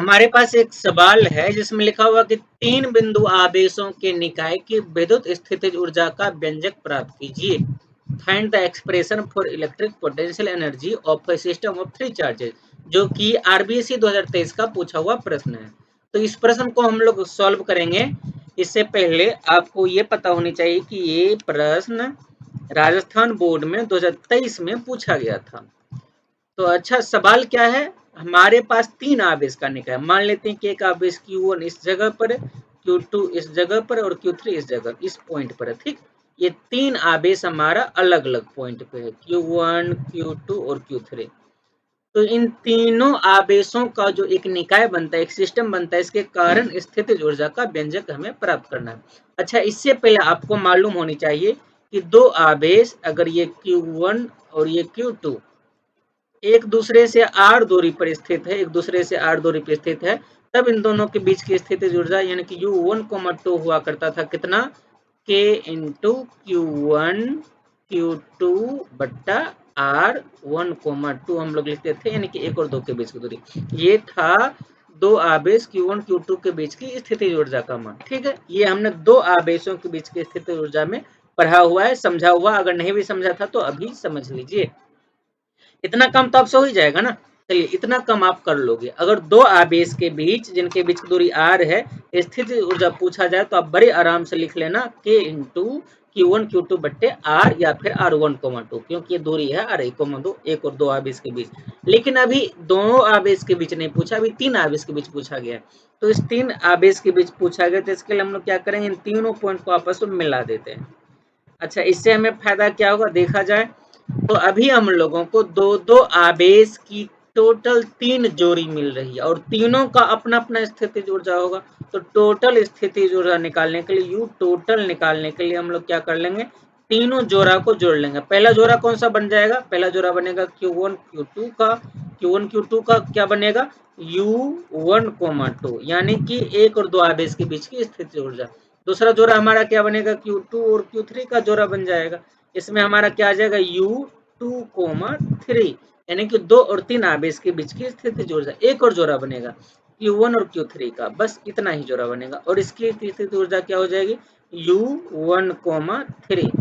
हमारे पास एक सवाल है जिसमें लिखा हुआ कि तीन बिंदु आवेशों के निकाय की विद्युत स्थितिज ऊर्जा का व्यंजक प्राप्त कीजिए। Find the expression for electric potential energy of A system of three charges, जो कि आरबीएससी 2023 का पूछा हुआ प्रश्न है। तो इस प्रश्न को हम लोग सॉल्व करेंगे। इससे पहले आपको ये पता होनी चाहिए कि ये प्रश्न राजस्थान बोर्ड में 2023 में पूछा गया था। तो अच्छा, सवाल क्या है? हमारे पास तीन आवेश का निकाय, मान लेते हैं कि एक आवेश Q1 इस जगह पर है, Q2 इस जगह पर और Q3 इस जगह, इस पॉइंट पर है। ठीक, ये तीन आवेश हमारा अलग अलग पॉइंट पे है, Q1, Q2 और Q3। तो इन तीनों आवेशों का जो एक निकाय बनता है, एक सिस्टम बनता है, इसके कारण स्थितिज ऊर्जा का व्यंजक हमें प्राप्त करना है। अच्छा, इससे पहले आपको मालूम होनी चाहिए कि दो आवेश, अगर ये Q1 और ये Q2 एक दूसरे से आर दूरी पर स्थित है, एक दूसरे से आर दूरी पर स्थित है, तब इन दोनों के बीच की स्थितिज ऊर्जा यानी कि U1,2 हुआ करता था कितना, K इंटू Q1 Q2 बट्टा R1,2 हम लोग लिखते थे, यानी कि एक और दो के बीच की दूरी। ये था दो आवेश Q1 Q2 के बीच की स्थितिज ऊर्जा का मान। ठीक है, ये हमने दो आवेशों के बीच की स्थितिज ऊर्जा में पढ़ा हुआ है, समझा हुआ। अगर नहीं भी समझा था तो अभी समझ लीजिए। इतना कम तो आपसे हो ही जाएगा ना। चलिए, इतना कम आप कर लोगे। अगर दो आवेश के बीच, जिनके बीच की दूरी r है, स्थितिज ऊर्जा पूछा जाए तो आप बड़े आराम से लिख लेना k इंटू Q1 Q2 बट्टे r या फिर R1,2, क्योंकि ये दूरी है R1,2, एक और दो आवेश के बीच। लेकिन अभी दोनों आवेश के बीच नहीं पूछा, अभी तीन आवेश के बीच पूछा गया है। तो इस तीन आवेश के बीच पूछा गया, तो इसके लिए हम लोग क्या करेंगे, इन तीनों पॉइंट को आपस में मिला देते हैं। अच्छा, इससे हमें फायदा क्या होगा देखा जाए तो अभी हम लोगों को दो दो आवेश की टोटल तीन जोड़ी मिल रही है और तीनों का अपना अपना स्थितिज ऊर्जा होगा। तो टोटल स्थितिज ऊर्जा निकालने के लिए, यू टोटल निकालने के लिए हम लोग क्या कर लेंगे, तीनों जोड़ा को जोड़ लेंगे। पहला जोड़ा कौन सा बन जाएगा, पहला जोड़ा बनेगा Q1 Q2 का। Q1 Q2 का क्या बनेगा, U1,2, यानी कि एक और दो आवेश के बीच की स्थितिज ऊर्जा। दूसरा जोड़ा हमारा क्या बनेगा, Q2 और Q3 का जोड़ा बन जाएगा। इसमें हमारा क्या आ जाएगा, U2,3, यानी कि दो और तीन आवेश के बीच की स्थितिज ऊर्जा। एक और जोड़ा बनेगा Q1 और Q3 का, बस इतना ही जोड़ा बनेगा और इसकी स्थितिज ऊर्जा क्या हो जाएगी, U1,3।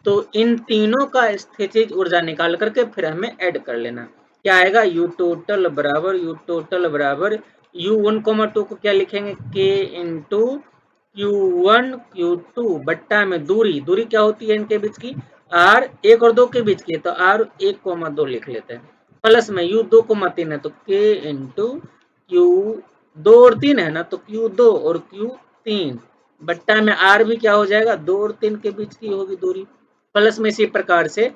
तो इन तीनों का स्थितिज ऊर्जा निकाल करके फिर हमें ऐड कर लेना। क्या आएगा, U टोटल बराबर U1,2 को क्या लिखेंगे, K इंटू Q1 Q2 बट्टा में दूरी, दूरी क्या होती है इनके बीच की, R, एक और दो के बीच की, तो R1,2 लिख लेते हैं। प्लस में U2,3 है तो K इंटू Q2 और 3 है ना, तो Q2 और Q3 बट्टा में R भी क्या हो जाएगा, 2 और 3 के बीच की होगी दूरी। प्लस में इसी प्रकार से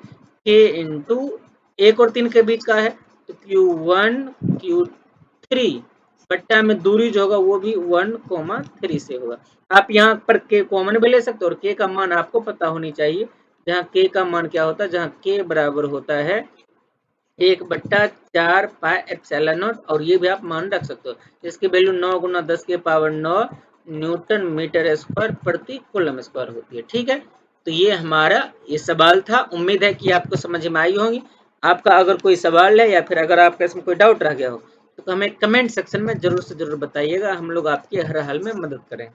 K इंटू एक और 3 के बीच का है तो Q1 Q3 बट्टा में दूरी जो होगा वो भी 1,3 से होगा। आप यहाँ पर के कॉमन भी ले सकते हो और के का मान आपको पता होनी चाहिए। जहाँ के का मान क्या होता है, जहाँ के बराबर होता है 1/4 पाई एप्सिलॉन नॉट, और ये भी आप मान रख सकते हो। इसकी वैल्यू 9 गुना 10 के पावर 9 न्यूटन मीटर स्क्वायर प्रति कूलम स्क्वायर होती है। ठीक है, तो ये हमारा ये सवाल था। उम्मीद है कि आपको समझ में आई होगी। आपका अगर कोई सवाल है या फिर अगर आपका इसमें कोई डाउट रह गया हो तो हमें कमेंट सेक्शन में जरूर से जरूर बताइएगा, हम लोग आपकी हर हाल में मदद करें।